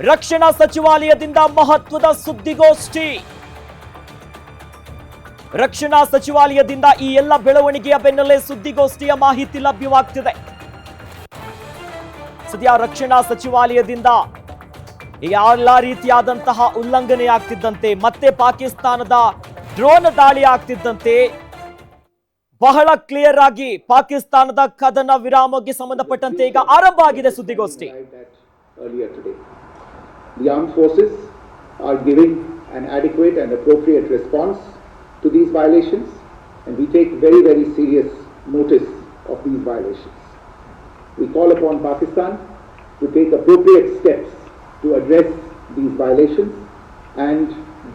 ರಕ್ಷಣಾ ಸಚಿವಾಲಯದಿಂದ ಮಹತ್ವದ ಸುದ್ದಿಗೋಷ್ಠಿ. ರಕ್ಷಣಾ ಸಚಿವಾಲಯದಿಂದ ಈ ಎಲ್ಲ ಬೆಳವಣಿಗೆಯ ಬೆನ್ನಲ್ಲೇ ಸುದ್ದಿಗೋಷ್ಠಿಯ ಮಾಹಿತಿ ಲಭ್ಯವಾಗ್ತಿದೆ. ಸದ್ಯ ರಕ್ಷಣಾ ಸಚಿವಾಲಯದಿಂದ ಎಲ್ಲ ರೀತಿಯಾದಂತಹ ಉಲ್ಲಂಘನೆ ಆಗ್ತಿದ್ದಂತೆ, ಮತ್ತೆ ಪಾಕಿಸ್ತಾನದ ಡ್ರೋನ್ ದಾಳಿ ಆಗ್ತಿದ್ದಂತೆ ಬಹಳ ಕ್ಲಿಯರ್ ಆಗಿ ಪಾಕಿಸ್ತಾನದ ಕದನ ವಿರಾಮಕ್ಕೆ ಸಂಬಂಧಪಟ್ಟಂತೆ ಈಗ ಆರಂಭ ಆಗಿದೆ ಸುದ್ದಿಗೋಷ್ಠಿ. The armed forces are giving an adequate and appropriate response to these violations, and we take very, very serious notice of these violations. We call upon Pakistan to take appropriate steps to address these violations and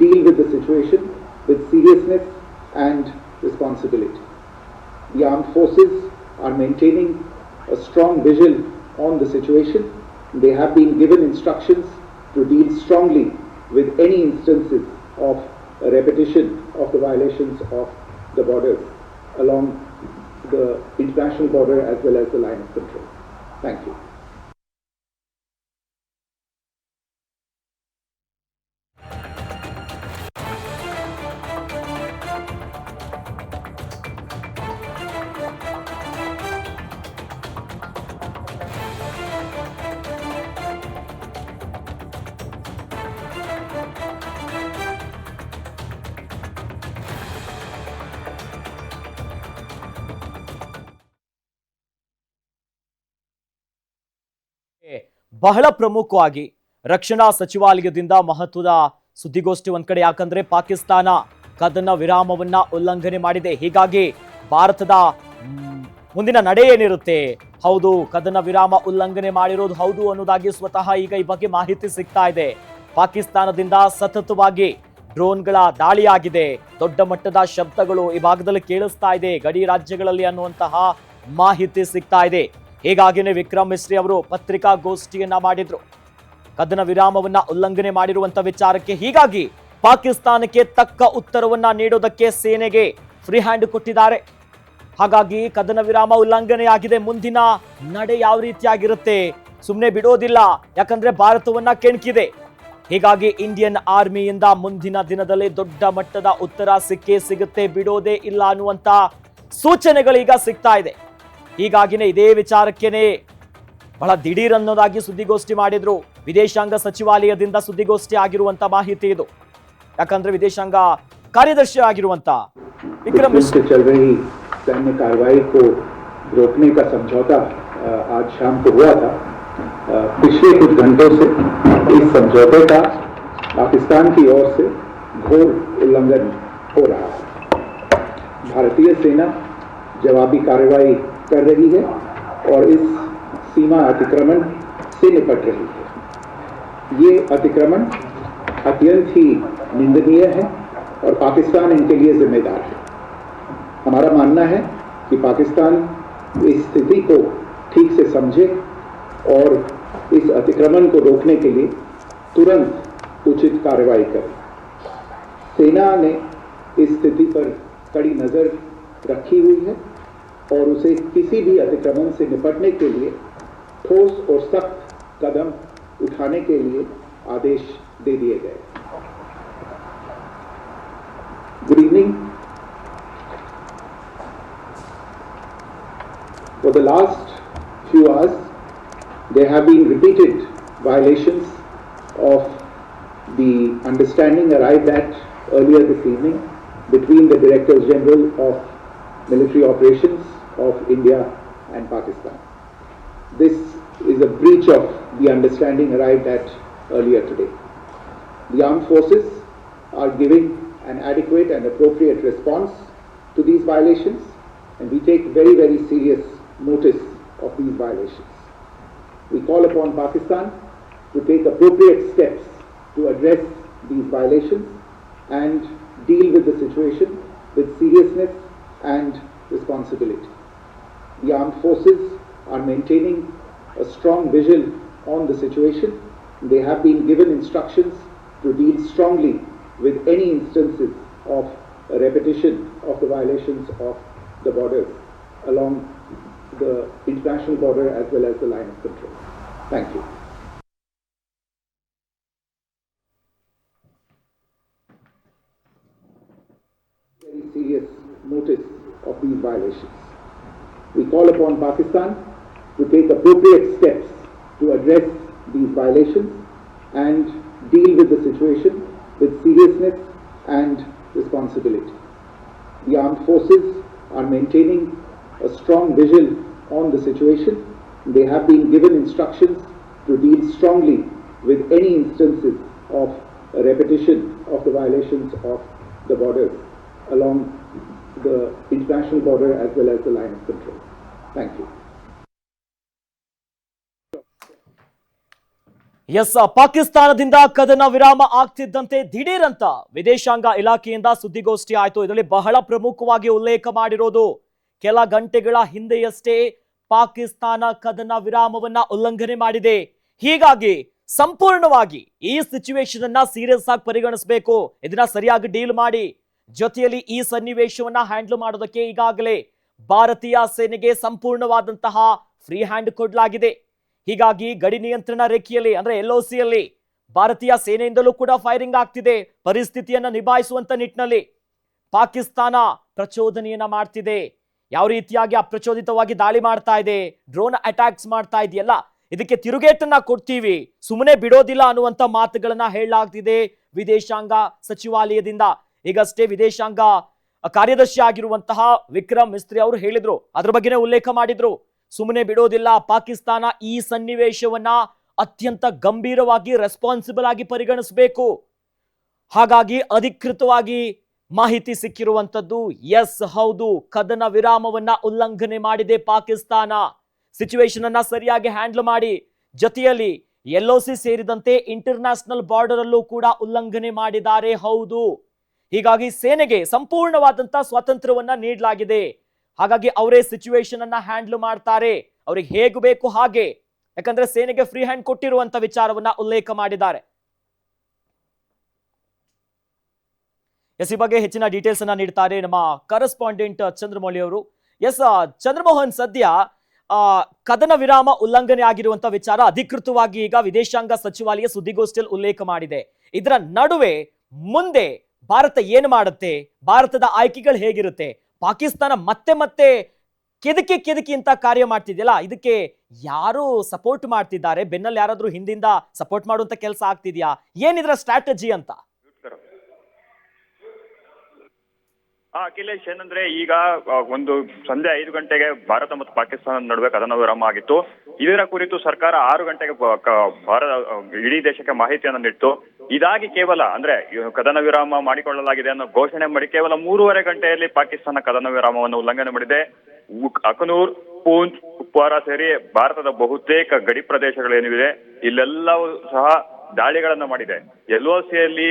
deal with the situation with seriousness and responsibility. The armed forces are maintaining a strong vigil on the situation. They have been given instructions to deal strongly with any instances of a repetition of the violations of the borders along the international border as well as the line of control. Thank you. ಬಹಳ ಪ್ರಮುಖವಾಗಿ ರಕ್ಷಣಾ ಸಚಿವಾಲಯದಿಂದ ಮಹತ್ವದ ಸುದ್ದಿಗೋಷ್ಠಿ ಒಂದ್ ಕಡೆ, ಯಾಕಂದ್ರೆ ಪಾಕಿಸ್ತಾನ ಕದನ ವಿರಾಮವನ್ನ ಉಲ್ಲಂಘನೆ ಮಾಡಿದೆ. ಹೀಗಾಗಿ ಭಾರತದ ಮುಂದಿನ ನಡೆ ಏನಿರುತ್ತೆ, ಹೌದು ಕದನ ವಿರಾಮ ಉಲ್ಲಂಘನೆ ಮಾಡಿರೋದು ಹೌದು ಅನ್ನೋದಾಗಿ ಸ್ವತಃ ಈಗ ಈ ಬಗ್ಗೆ ಮಾಹಿತಿ ಸಿಗ್ತಾ ಇದೆ. ಪಾಕಿಸ್ತಾನದಿಂದ ಸತತವಾಗಿ ಡ್ರೋನ್ಗಳ ದಾಳಿಯಾಗಿದೆ, ದೊಡ್ಡ ಮಟ್ಟದ ಶಬ್ದಗಳು ಈ ಭಾಗದಲ್ಲಿ ಕೇಳಿಸ್ತಾ ಇದೆ ಗಡಿ ರಾಜ್ಯಗಳಲ್ಲಿ ಅನ್ನುವಂತಹ ಮಾಹಿತಿ ಸಿಗ್ತಾ ಇದೆ. ಹೀಗಾಗಿನೇ ವಿಕ್ರಮ್ ಮಿಸ್ರಿ ಅವರು ಪತ್ರಿಕಾಗೋಷ್ಠಿಯನ್ನ ಮಾಡಿದ್ರು ಕದನ ವಿರಾಮವನ್ನ ಉಲ್ಲಂಘನೆ ಮಾಡಿರುವಂತ ವಿಚಾರಕ್ಕೆ. ಹೀಗಾಗಿ ಪಾಕಿಸ್ತಾನಕ್ಕೆ ತಕ್ಕ ಉತ್ತರವನ್ನ ನೀಡೋದಕ್ಕೆ ಸೇನೆಗೆ ಫ್ರೀ ಹ್ಯಾಂಡ್ ಕೊಟ್ಟಿದ್ದಾರೆ. ಹಾಗಾಗಿ ಕದನ ವಿರಾಮ ಉಲ್ಲಂಘನೆ ಆಗಿದೆ, ಮುಂದಿನ ನಡೆ ಯಾವ ರೀತಿಯಾಗಿರುತ್ತೆ ಸುಮ್ಮನೆ ಬಿಡೋದಿಲ್ಲ, ಯಾಕಂದ್ರೆ ಭಾರತವನ್ನ ಕೆಣಕಿದೆ. ಹೀಗಾಗಿ ಇಂಡಿಯನ್ ಆರ್ಮಿಯಿಂದ ಮುಂದಿನ ದಿನದಲ್ಲಿ ದೊಡ್ಡ ಮಟ್ಟದ ಉತ್ತರ ಸಿಕ್ಕೇ ಸಿಗುತ್ತೆ, ಬಿಡೋದೇ ಇಲ್ಲ ಅನ್ನುವಂತ ಸೂಚನೆಗಳೀಗ ಸಿಗ್ತಾ ಇದೆ. ಹೀಗಾಗಿನೇ ಇದೇ ವಿಚಾರಕ್ಕೇನೆ ಬಹಳ ದಿಢೀರ್ ಅನ್ನೋದಾಗಿ ಸುದ್ದಿಗೋಷ್ಠಿ ಮಾಡಿದ್ರು. ವಿದೇಶಾಂಗ ಸಚಿವಾಲಯದಿಂದ ಸುದ್ದಿಗೋಷ್ಠಿ ಆಗಿರುವಂತ ಮಾಹಿತಿ ಇದು, ಯಾಕಂದ್ರೆ ವಿದೇಶಾಂಗ ಕಾರ್ಯದರ್ಶಿ ಆಗಿರುವಂತ ವಿಕ್ರಮ್ ಮಿಶ್ರಾ चल रही सैन्य कार्रवाई को रोकने का समझौता आज शाम को हुआ था. पिछले कुछ घंटों से इस समझौते का पाकिस्तान की ओर से घोर उल्लंघन हो रहा है. भारतीय सेना जवाबी कार्रवाई कर रही है और इस सीमा अतिक्रमण से निपट रही है. ये अतिक्रमण अत्यंत ही निंदनीय है और पाकिस्तान इनके लिए जिम्मेदार है. हमारा मानना है कि पाकिस्तान इस स्थिति को ठीक से समझे और इस अतिक्रमण को रोकने के लिए तुरंत उचित कार्रवाई करे. सेना ने इस स्थिति पर कड़ी नजर रखी हुई है और उसे किसी भी अतिक्रमण से निपटने के लिए ठोस और सख्त कदम उठाने के लिए आदेश दे दिए गए. Good evening. For the last few hours, there have been repeated violations of the understanding arrived at earlier this evening between the Directors General of Military Operations of India and Pakistan. This is a breach of the understanding arrived at earlier today. The armed forces are giving an adequate and appropriate response to these violations, and we take very, very serious notice of these violations. We call upon Pakistan to take appropriate steps to address these violations and deal with the situation with seriousness and responsibility. The armed forces are maintaining a strong vigil on the situation. They have been given instructions to deal strongly with any instances of a repetition of the violations of the borders along the international border as well as the line of control. Thank you. serious notice of these violations. We call upon Pakistan to take appropriate steps to address these violations and deal with the situation with seriousness and responsibility. The armed forces are maintaining a strong vigil on the situation. They have been given instructions to deal strongly with any instances of a repetition of the violations of the borders along the international border as well as the line of control. Thank you. Yes, ಪಾಕಿಸ್ತಾನದಿಂದ ಕದನ ವಿರಾಮ ಆಗ್ತಿದ್ದಂತೆ ದಿಢೀರಂತ ವಿದೇಶಾಂಗ ಇಲಾಖೆಯಿಂದ ಸುದ್ದಿಗೋಷ್ಠಿ ಆಯ್ತು. ಇದರಲ್ಲಿ ಬಹಳ ಪ್ರಮುಖವಾಗಿ ಉಲ್ಲೇಖ ಮಾಡಿರೋದು ಕೆಲ ಗಂಟೆಗಳ ಹಿಂದೆಯಷ್ಟೇ ಪಾಕಿಸ್ತಾನ ಕದನ ವಿರಾಮವನ್ನ ಉಲ್ಲಂಘನೆ ಮಾಡಿದೆ. ಹೀಗಾಗಿ ಸಂಪೂರ್ಣವಾಗಿ ಈ ಸಿಚುವೇಶನ್ ಅನ್ನ ಸೀರಿಯಸ್ ಆಗಿ ಪರಿಗಣಿಸಬೇಕು, ಇದನ್ನ ಸರಿಯಾಗಿ ಡೀಲ್ ಮಾಡಿ. ಜೊತೆಯಲ್ಲಿ ಈ ಸನ್ನಿವೇಶವನ್ನ ಹ್ಯಾಂಡಲ್ ಮಾಡೋದಕ್ಕೆ ಈಗಾಗಲೇ ಭಾರತೀಯ ಸೇನೆಗೆ ಸಂಪೂರ್ಣವಾದಂತಹ ಫ್ರೀ ಹ್ಯಾಂಡ್ ಕೊಡಲಾಗಿದೆ. ಹೀಗಾಗಿ ಗಡಿ ನಿಯಂತ್ರಣ ರೇಖೆಯಲ್ಲಿ ಅಂದ್ರೆ LOCಯಲ್ಲಿ ಭಾರತೀಯ ಸೇನೆಯಿಂದಲೂ ಕೂಡ ಫೈರಿಂಗ್ ಆಗ್ತಿದೆ. ಪರಿಸ್ಥಿತಿಯನ್ನ ನಿಭಾಯಿಸುವಂತ ನಿಟ್ಟಿನಲ್ಲಿ ಪಾಕಿಸ್ತಾನ ಪ್ರಚೋದನೆಯನ್ನ ಮಾಡ್ತಿದೆ. ಯಾವ ರೀತಿಯಾಗಿ ಅಪ್ರಚೋದಿತವಾಗಿ ದಾಳಿ ಮಾಡ್ತಾ ಇದೆ, ಡ್ರೋನ್ ಅಟ್ಯಾಕ್ಸ್ ಮಾಡ್ತಾ ಇದೆಯಲ್ಲ, ಇದಕ್ಕೆ ತಿರುಗೇಟನ್ನ ಕೊಡ್ತೀವಿ, ಸುಮ್ಮನೆ ಬಿಡೋದಿಲ್ಲ ಅನ್ನುವಂತ ಮಾತುಗಳನ್ನ ಹೇಳಲಾಗ್ತಿದೆ ವಿದೇಶಾಂಗ ಸಚಿವಾಲಯದಿಂದ. ಈಗಷ್ಟೇ ವಿದೇಶಾಂಗ ಕಾರ್ಯದರ್ಶಿ ಆಗಿರುವಂತಹ ವಿಕ್ರಮ್ ಮಿಸ್ತ್ರಿ ಅವರು ಹೇಳಿದ್ರು, ಅದ್ರ ಬಗ್ಗೆನೇ ಉಲ್ಲೇಖ ಮಾಡಿದ್ರು. ಸುಮ್ಮನೆ ಬಿಡೋದಿಲ್ಲ, ಪಾಕಿಸ್ತಾನ ಈ ಸನ್ನಿವೇಶವನ್ನ ಅತ್ಯಂತ ಗಂಭೀರವಾಗಿ ರೆಸ್ಪಾನ್ಸಿಬಲ್ ಆಗಿ ಪರಿಗಣಿಸಬೇಕು. ಹಾಗಾಗಿ ಅಧಿಕೃತವಾಗಿ ಮಾಹಿತಿ ಸಿಕ್ಕಿರುವಂತದ್ದು, ಎಸ್ ಹೌದು, ಕದನ ವಿರಾಮವನ್ನ ಉಲ್ಲಂಘನೆ ಮಾಡಿದೆ ಪಾಕಿಸ್ತಾನ. ಸಿಚುವೇಶನ್ ಅನ್ನ ಸರಿಯಾಗಿ ಹ್ಯಾಂಡಲ್ ಮಾಡಿ, ಜೊತೆಯಲ್ಲಿ LOC ಸೇರಿದಂತೆ ಇಂಟರ್ನ್ಯಾಷನಲ್ ಬಾರ್ಡರ್ ಅಲ್ಲೂ ಕೂಡ ಉಲ್ಲಂಘನೆ ಮಾಡಿದ್ದಾರೆ. ಹೌದು, ಹೀಗಾಗಿ ಸೇನೆಗೆ ಸಂಪೂರ್ಣವಾದಂತಹ ಸ್ವಾತಂತ್ರ್ಯವನ್ನ ನೀಡಲಾಗಿದೆ. ಹಾಗಾಗಿ ಅವರೇ ಸಿಚುವೇಶನ್ ಅನ್ನ ಹ್ಯಾಂಡಲ್ ಮಾಡ್ತಾರೆ, ಅವ್ರಿಗೆ ಹೇಗೆ ಬೇಕು ಹಾಗೆ. ಯಾಕಂದ್ರೆ ಸೇನೆಗೆ ಫ್ರೀ ಹ್ಯಾಂಡ್ ಕೊಟ್ಟಿರುವಂತ ವಿಚಾರವನ್ನ ಉಲ್ಲೇಖ ಮಾಡಿದ್ದಾರೆ. ಎಸ್, ಈ ಬಗ್ಗೆ ಹೆಚ್ಚಿನ ಡೀಟೇಲ್ಸ್ ಅನ್ನ ನೀಡ್ತಾರೆ ನಮ್ಮ ಕರೆಸ್ಪಾಂಡೆಂಟ್ ಚಂದ್ರಮೌಳಿ ಅವರು. ಎಸ್ ಚಂದ್ರಮೋಹನ್, ಸದ್ಯ ಕದನ ವಿರಾಮ ಉಲ್ಲಂಘನೆ ಆಗಿರುವಂತ ವಿಚಾರ ಅಧಿಕೃತವಾಗಿ ಈಗ ವಿದೇಶಾಂಗ ಸಚಿವಾಲಯ ಸುದ್ದಿಗೋಷ್ಠಿಯಲ್ಲಿ ಉಲ್ಲೇಖ ಮಾಡಿದೆ. ಇದರ ನಡುವೆ ಮುಂದೆ ಭಾರತ ಏನು ಮಾಡುತ್ತೆ, ಭಾರತದ ಆಯ್ಕೆಗಳು ಹೇಗಿರುತ್ತೆ, ಪಾಕಿಸ್ತಾನ ಮತ್ತೆ ಮತ್ತೆ ಕೆದಕಿ ಅಂತ ಕಾರ್ಯ ಮಾಡ್ತಿದೆಯಲ್ಲ, ಇದಕ್ಕೆ ಯಾರು ಸಪೋರ್ಟ್ ಮಾಡ್ತಿದ್ದಾರೆ, ಬೆನ್ನಲ್ಲಿ ಯಾರಾದ್ರೂ ಹಿಂದಿಂದ ಸಪೋರ್ಟ್ ಮಾಡುವಂತ ಕೆಲಸ ಆಗ್ತಿದ್ಯಾ, ಏನಿದ್ರ ಸ್ಟ್ರಾಟಜಿ ಅಂತ? ಅಖಿಲೇಶ್, ಏನಂದ್ರೆ ಈಗ ಒಂದು ಸಂಜೆ 5 ಗಂಟೆಗೆ ಭಾರತ ಮತ್ತು ಪಾಕಿಸ್ತಾನದ ನಡುವೆ ಕದನ ವಿರಾಮ ಆಗಿತ್ತು. ಇದರ ಕುರಿತು ಸರ್ಕಾರ 6 ಗಂಟೆಗೆ ಇಡೀ ದೇಶಕ್ಕೆ ಮಾಹಿತಿಯನ್ನು ನೀಡಿತು. ಇದಾಗಿ ಕೇವಲ ಅಂದ್ರೆ ಕದನ ವಿರಾಮ ಮಾಡಿಕೊಳ್ಳಲಾಗಿದೆ ಅನ್ನೋ ಘೋಷಣೆ ಮಾಡಿ ಕೇವಲ 3.5 ಗಂಟೆಯಲ್ಲಿ ಪಾಕಿಸ್ತಾನ ಕದನ ವಿರಾಮವನ್ನು ಉಲ್ಲಂಘನೆ ಮಾಡಿದೆ. ಅಖನೂರ್, ಪೂಂಚ್, ಕುಪ್ವಾರ ಸೇರಿ ಭಾರತದ ಬಹುತೇಕ ಗಡಿ ಪ್ರದೇಶಗಳೇನಿವೆ ಇಲ್ಲೆಲ್ಲವೂ ಸಹ ದಾಳಿಗಳನ್ನ ಮಾಡಿದೆ. LOCಯಲ್ಲಿ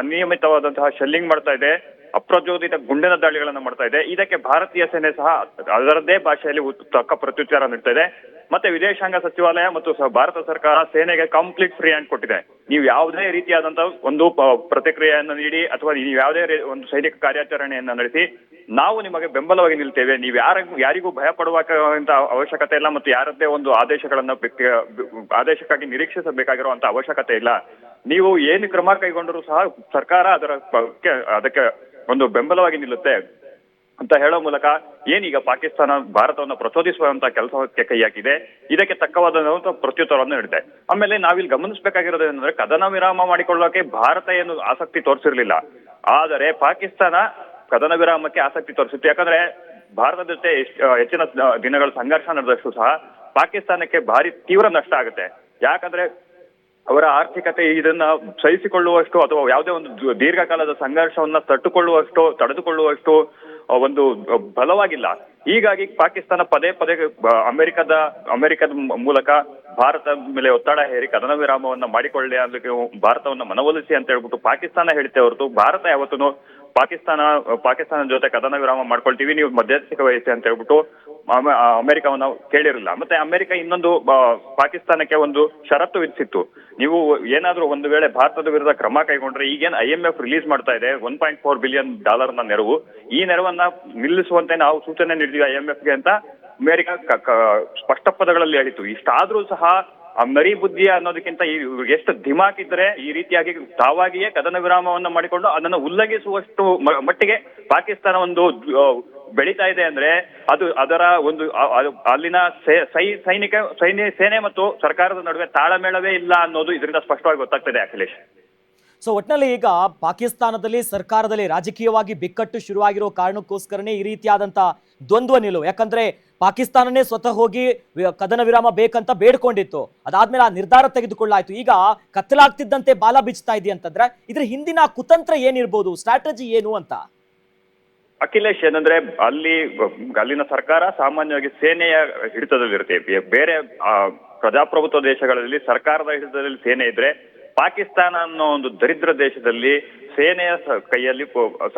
ಅನಿಯಮಿತವಾದಂತಹ ಶೆಲ್ಲಿಂಗ್ ಮಾಡ್ತಾ ಇದೆ, ಅಪ್ರಚೋದಿತ ಗುಂಡಿನ ದಾಳಿಗಳನ್ನ ಮಾಡ್ತಾ ಇದೆ. ಇದಕ್ಕೆ ಭಾರತೀಯ ಸೇನೆ ಸಹ ಅದರದ್ದೇ ಭಾಷೆಯಲ್ಲಿ ತಕ್ಕ ಪ್ರತ್ಯುತ್ತರ ನೀಡ್ತಾ ಇದೆ. ಮತ್ತೆ ವಿದೇಶಾಂಗ ಸಚಿವಾಲಯ ಮತ್ತು ಭಾರತ ಸರ್ಕಾರ ಸೇನೆಗೆ ಕಂಪ್ಲೀಟ್ ಫ್ರೀ ಹ್ಯಾಂಡ್ ಕೊಟ್ಟಿದೆ. ನೀವು ಯಾವುದೇ ರೀತಿಯಾದಂತಹ ಒಂದು ಪ್ರತಿಕ್ರಿಯೆಯನ್ನು ನೀಡಿ ಅಥವಾ ನೀವು ಯಾವುದೇ ಒಂದು ಸೈನಿಕ ಕಾರ್ಯಾಚರಣೆಯನ್ನ ನಡೆಸಿ, ನಾವು ನಿಮಗೆ ಬೆಂಬಲವಾಗಿ ನಿಲ್ತೇವೆ. ನೀವು ಯಾರಿಗೂ ಭಯ ಪಡುವಂತ ಅವಶ್ಯಕತೆ ಇಲ್ಲ ಮತ್ತು ಯಾರದ್ದೇ ಒಂದು ಆದೇಶಕ್ಕಾಗಿ ನಿರೀಕ್ಷಿಸಬೇಕಾಗಿರುವಂತ ಅವಶ್ಯಕತೆ ಇಲ್ಲ. ನೀವು ಏನು ಕ್ರಮ ಕೈಗೊಂಡರೂ ಸಹ ಸರ್ಕಾರ ಅದಕ್ಕೆ ಒಂದು ಬೆಂಬಲವಾಗಿ ನಿಲ್ಲುತ್ತೆ ಅಂತ ಹೇಳೋ ಮೂಲಕ ಏನೀಗ ಪಾಕಿಸ್ತಾನ ಭಾರತವನ್ನು ಪ್ರಚೋದಿಸುವಂತ ಕೆಲಸಕ್ಕೆ ಕೈ ಹಾಕಿದೆ. ಇದಕ್ಕೆ ತಕ್ಕವಾದ ಪ್ರತ್ಯುತ್ತರವನ್ನು ನೀಡಿದೆ. ಆಮೇಲೆ ನಾವಿಲ್ಲಿ ಗಮನಿಸಬೇಕಾಗಿರೋದು ಏನಂದ್ರೆ, ಕದನ ವಿರಾಮ ಮಾಡಿಕೊಳ್ಳೋಕೆ ಭಾರತ ಏನು ಆಸಕ್ತಿ ತೋರಿಸಿರ್ಲಿಲ್ಲ, ಆದರೆ ಪಾಕಿಸ್ತಾನ ಕದನ ವಿರಾಮಕ್ಕೆ ಆಸಕ್ತಿ ತೋರಿಸಿತ್ತು. ಯಾಕಂದ್ರೆ ಭಾರತದ ಜೊತೆ ಹೆಚ್ಚಿನ ದಿನಗಳ ಸಂಘರ್ಷ ನಡೆದಷ್ಟು ಸಹ ಪಾಕಿಸ್ತಾನಕ್ಕೆ ಭಾರಿ ತೀವ್ರ ನಷ್ಟ ಆಗುತ್ತೆ. ಯಾಕಂದ್ರೆ ಅವರ ಆರ್ಥಿಕತೆ ಇದನ್ನ ಸಹಿಸಿಕೊಳ್ಳುವಷ್ಟು ಅಥವಾ ಯಾವುದೇ ಒಂದು ದೀರ್ಘಕಾಲದ ಸಂಘರ್ಷವನ್ನ ತಡೆದುಕೊಳ್ಳುವಷ್ಟು ಒಂದು ಬಲವಾಗಿಲ್ಲ. ಹೀಗಾಗಿ ಪಾಕಿಸ್ತಾನ ಪದೇ ಅಮೆರಿಕದ ಮೂಲಕ ಭಾರತದ ಮೇಲೆ ಒತ್ತಡ ಹೇರಿ ಕದನ ವಿರಾಮವನ್ನ ಮಾಡಿಕೊಳ್ಳಿ ಅದಕ್ಕೆ ಭಾರತವನ್ನ ಮನವೊಲಿಸಿ ಅಂತ ಹೇಳ್ಬಿಟ್ಟು ಪಾಕಿಸ್ತಾನ ಹೇಳುತ್ತೆ ಹೊರತು ಭಾರತ ಯಾವತ್ತೂ ಪಾಕಿಸ್ತಾನ ಜೊತೆ ಕದನ ವಿರಾಮ ಮಾಡ್ಕೊಳ್ತೀವಿ, ನೀವು ಮಧ್ಯಸ್ಥಿಕೆ ವಹಿಸಿ ಅಂತ ಹೇಳ್ಬಿಟ್ಟು ಅಮೆರಿಕವನ್ನ ಕೇಳಿರಲಿಲ್ಲ. ಮತ್ತೆ ಅಮೆರಿಕ ಇನ್ನೊಂದು ಪಾಕಿಸ್ತಾನಕ್ಕೆ ಒಂದು ಷರತ್ತು ವಿಧಿಸಿತ್ತು, ನೀವು ಏನಾದ್ರೂ ಒಂದು ವೇಳೆ ಭಾರತದ ವಿರುದ್ಧ ಕ್ರಮ ಕೈಗೊಂಡ್ರೆ, ಈಗೇನು IMF ರಿಲೀಸ್ ಮಾಡ್ತಾ ಇದೆ $1.4 ಬಿಲಿಯನ್ ನೆರವು, ಈ ನೆರವನ್ನ ನಿಲ್ಲಿಸುವಂತೆ ನಾವು ಸೂಚನೆ ನೀಡಿದ್ವಿ IMF ಗೆ ಅಂತ ಅಮೆರಿಕ ಸ್ಪಷ್ಟ ಪದಗಳಲ್ಲಿ ಹೇಳಿತ್ತು. ಇಷ್ಟಾದ್ರೂ ಸಹ ಆ ಮರಿ ಬುದ್ಧಿ ಅನ್ನೋದಕ್ಕಿಂತ ಇವ್ರಿಗೆ ಎಷ್ಟು ಧಿಮಾಕ್ ಇದ್ರೆ ಈ ರೀತಿಯಾಗಿ ತಾವಾಗಿಯೇ ಕದನ ವಿರಾಮವನ್ನ ಮಾಡಿಕೊಂಡು ಅದನ್ನು ಉಲ್ಲಂಘಿಸುವಷ್ಟು ಮಟ್ಟಿಗೆ ಪಾಕಿಸ್ತಾನ ಒಂದು ಬೆಳೀತಾ ಇದೆ ಅಂದ್ರೆ ಅದು ಅದರ ಒಂದು ಅಲ್ಲಿನ ಸೇನೆ ಮತ್ತು ಸರ್ಕಾರದ ನಡುವೆ ತಾಳಮೇಳವೇ ಇಲ್ಲ ಅನ್ನೋದು ಇದರಿಂದ ಸ್ಪಷ್ಟವಾಗಿ ಗೊತ್ತಾಗ್ತದೆ ಅಖಿಲೇಶ್. ಸೊ ಒಟ್ನಲ್ಲಿ ಈಗ ಪಾಕಿಸ್ತಾನದಲ್ಲಿ ಸರ್ಕಾರದಲ್ಲಿ ರಾಜಕೀಯವಾಗಿ ಬಿಕ್ಕಟ್ಟು ಶುರುವಾಗಿರೋ ಕಾರಣಕ್ಕೋಸ್ಕರನೇ ಈ ರೀತಿಯಾದಂತ ದ್ವಂದ್ವ ನಿಲುವು. ಯಾಕಂದ್ರೆ ಪಾಕಿಸ್ತಾನನೇ ಸ್ವತಃ ಹೋಗಿ ಕದನ ವಿರಾಮ ಬೇಕಂತ ಬೇಡ್ಕೊಂಡಿತ್ತು, ಅದಾದ್ಮೇಲೆ ಆ ನಿರ್ಧಾರ ತೆಗೆದುಕೊಳ್ಳಾಯ್ತು. ಈಗ ಕತ್ತಲಾಗ್ತಿದ್ದಂತೆ ಬಾಲ ಬಿಚ್ತಾ ಇದೆಯಂತಂದ್ರೆ ಇದ್ರ ಹಿಂದಿನ ಕುತಂತ್ರ ಏನಿರ್ಬೋದು, ಸ್ಟ್ರಾಟಜಿ ಏನು ಅಂತ? ಅಖಿಲೇಶ್, ಏನಂದ್ರೆ ಅಲ್ಲಿನ ಸರ್ಕಾರ ಸಾಮಾನ್ಯವಾಗಿ ಸೇನೆಯ ಹಿಡಿತದಲ್ಲಿರುತ್ತೆ. ಬೇರೆ ಪ್ರಜಾಪ್ರಭುತ್ವ ದೇಶಗಳಲ್ಲಿ ಸರ್ಕಾರದ ಹಿಡಿತದಲ್ಲಿ ಸೇನೆ ಇದ್ರೆ, ಪಾಕಿಸ್ತಾನ ಅನ್ನೋ ಒಂದು ದರಿದ್ರ ದೇಶದಲ್ಲಿ ಸೇನೆಯ ಕೈಯಲ್ಲಿ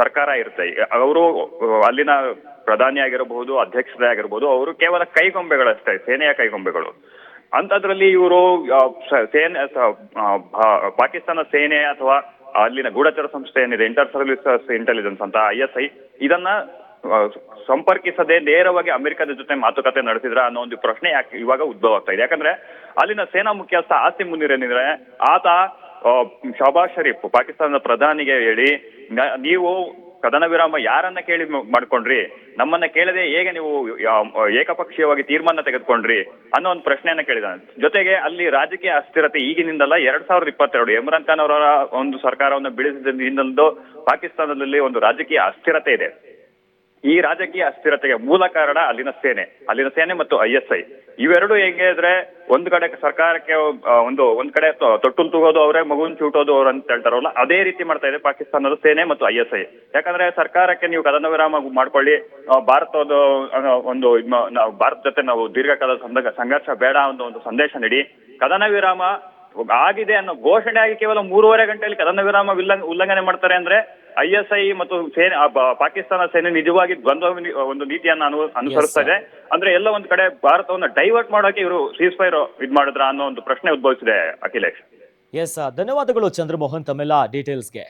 ಸರ್ಕಾರ ಇರುತ್ತೆ. ಅವರು ಅಲ್ಲಿನ ಪ್ರಧಾನಿ ಆಗಿರಬಹುದು, ಅಧ್ಯಕ್ಷರೇ ಆಗಿರಬಹುದು, ಅವರು ಕೇವಲ ಕೈಗೊಂಬೆಗಳಷ್ಟೇ, ಸೇನೆಯ ಕೈಗೊಂಬೆಗಳು. ಅಂತದ್ರಲ್ಲಿ ಇವರು ಪಾಕಿಸ್ತಾನ ಸೇನೆ ಅಥವಾ ಅಲ್ಲಿನ ಗೂಢಚರ ಸಂಸ್ಥೆ ಏನಿದೆ, ಇಂಟರ್ ಸರ್ವಿಸಸ್ ಇಂಟೆಲಿಜೆನ್ಸ್ ಅಂತ ISI, ಇದನ್ನ ಸಂಪರ್ಕಿಸದೆ ನೇರವಾಗಿ ಅಮೆರಿಕದ ಜೊತೆ ಮಾತುಕತೆ ನಡೆಸಿದ್ರ ಅನ್ನೋ ಒಂದು ಪ್ರಶ್ನೆ ಇವಾಗ ಉದ್ಭವ ಆಗ್ತಾ ಇದೆ. ಯಾಕಂದ್ರೆ ಅಲ್ಲಿನ ಸೇನಾ ಮುಖ್ಯಸ್ಥ ಆಸಿಮ್ ಮುನೀರ್ ಏನಿದ್ರೆ, ಆತ ಶಹಬಾಜ್ ಶರೀಫ್ ಪಾಕಿಸ್ತಾನದ ಪ್ರಧಾನಿಗೆ ಹೇಳಿ, ನೀವು ಕದನ ವಿರಾಮ ಯಾರನ್ನ ಕೇಳಿ ಮಾಡ್ಕೊಂಡ್ರಿ, ನಮ್ಮನ್ನ ಕೇಳದೆ ಹೇಗೆ ನೀವು ಏಕಪಕ್ಷೀಯವಾಗಿ ತೀರ್ಮಾನ ತೆಗೆದುಕೊಂಡ್ರಿ ಅನ್ನೋ ಒಂದು ಪ್ರಶ್ನೆಯನ್ನ ಕೇಳಿದಾನೆ. ಜೊತೆಗೆ ಅಲ್ಲಿ ರಾಜಕೀಯ ಅಸ್ಥಿರತೆ ಈಗಿನಿಂದಲ್ಲ, 2022 ಇಮ್ರಾನ್ ಖಾನ್ ಅವರ ಒಂದು ಸರ್ಕಾರವನ್ನು ಬೀಳಿಸಿದಿಂದಲೂ ಪಾಕಿಸ್ತಾನದಲ್ಲಿ ಒಂದು ರಾಜಕೀಯ ಅಸ್ಥಿರತೆ ಇದೆ. ಈ ರಾಜಕೀಯ ಅಸ್ಥಿರತೆಗೆ ಮೂಲ ಕಾರಣ ಅಲ್ಲಿನ ಸೇನೆ ಮತ್ತು ISI. ಇವೆರಡು ಹೆಂಗೆ ಇದ್ರೆ, ಒಂದ್ ಕಡೆ ಸರ್ಕಾರಕ್ಕೆ ಒಂದ್ ಕಡೆ ತೊಟ್ಟುಲ್ ತೂಗೋದು ಅವರೇ, ಮಗುನ್ ಚೂಟೋದು ಅವ್ರು ಅಂತ ಹೇಳ್ತಾರಲ್ಲ, ಅದೇ ರೀತಿ ಮಾಡ್ತಾ ಇದೆ ಪಾಕಿಸ್ತಾನದ ಸೇನೆ ಮತ್ತು ISI. ಯಾಕಂದ್ರೆ ಸರ್ಕಾರಕ್ಕೆ ನೀವು ಕದನ ವಿರಾಮ ಮಾಡ್ಕೊಳ್ಳಿ, ಭಾರತದ ಭಾರತ ಜೊತೆ ನಾವು ದೀರ್ಘಕಾಲದ ಸಂಘರ್ಷ ಬೇಡ ಅನ್ನೋ ಒಂದು ಸಂದೇಶ ನೀಡಿ, ಕದನ ವಿರಾಮ ಆಗಿದೆ ಅನ್ನೋ ಘೋಷಣೆ ಆಗಿ ಕೇವಲ 3.5 ಗಂಟೆಯಲ್ಲಿ ಕದನ ವಿರಾಮ ಉಲ್ಲಂಘನೆ ಮಾಡ್ತಾರೆ ಅಂದ್ರೆ, ISI ಮತ್ತು ಸೇನೆ ಪಾಕಿಸ್ತಾನ ಸೇನೆ ನಿಜವಾಗಿ ದ್ವಂದ್ವ ಒಂದು ನೀತಿಯನ್ನ ಅನುಸರಿಸ್ತಾ ಇದೆ. ಅಂದ್ರೆ ಎಲ್ಲ ಒಂದ್ ಕಡೆ ಭಾರತವನ್ನ ಡೈವರ್ಟ್ ಮಾಡೋಕೆ ಇವರು ಸೀಸ್ಫೈರ್ ಮಾಡಿದ್ರ ಅನ್ನೋ ಒಂದು ಪ್ರಶ್ನೆ ಉದ್ಭವಿಸಿದೆ ಅಖಿಲೇಶ್. ಎಸ್, ಧನ್ಯವಾದಗಳು ಚಂದ್ರಮೋಹನ್ ತಮ್ಮೆಲ್ಲ ಡೀಟೇಲ್ಸ್ಗೆ.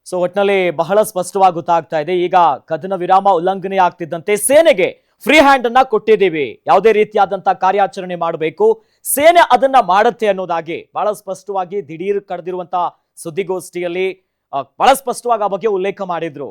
ಸೊ ಒಟ್ನಲ್ಲಿ ಬಹಳ ಸ್ಪಷ್ಟವಾಗಿ ಗೊತ್ತಾಗ್ತಾ ಇದೆ, ಈಗ ಕದನ ವಿರಾಮ ಉಲ್ಲಂಘನೆ ಆಗ್ತಿದ್ದಂತೆ ಸೇನೆಗೆ ಫ್ರೀ ಹ್ಯಾಂಡ್ ಅನ್ನ ಕೊಟ್ಟಿದ್ದೀವಿ, ಯಾವುದೇ ರೀತಿಯಾದಂತ ಕಾರ್ಯಾಚರಣೆ ಮಾಡಬೇಕು, ಸೇನೆ ಅದನ್ನ ಮಾಡುತ್ತೆ ಅನ್ನೋದಾಗಿ ಬಹಳ ಸ್ಪಷ್ಟವಾಗಿ ದಿಢೀರ್ ಕರೆದಿರುವಂತ ಸುದ್ದಿಗೋಷ್ಠಿಯಲ್ಲಿ ಬಹಳ ಸ್ಪಷ್ಟವಾಗಿ ಆ ಬಗ್ಗೆ ಉಲ್ಲೇಖ ಮಾಡಿದ್ರು.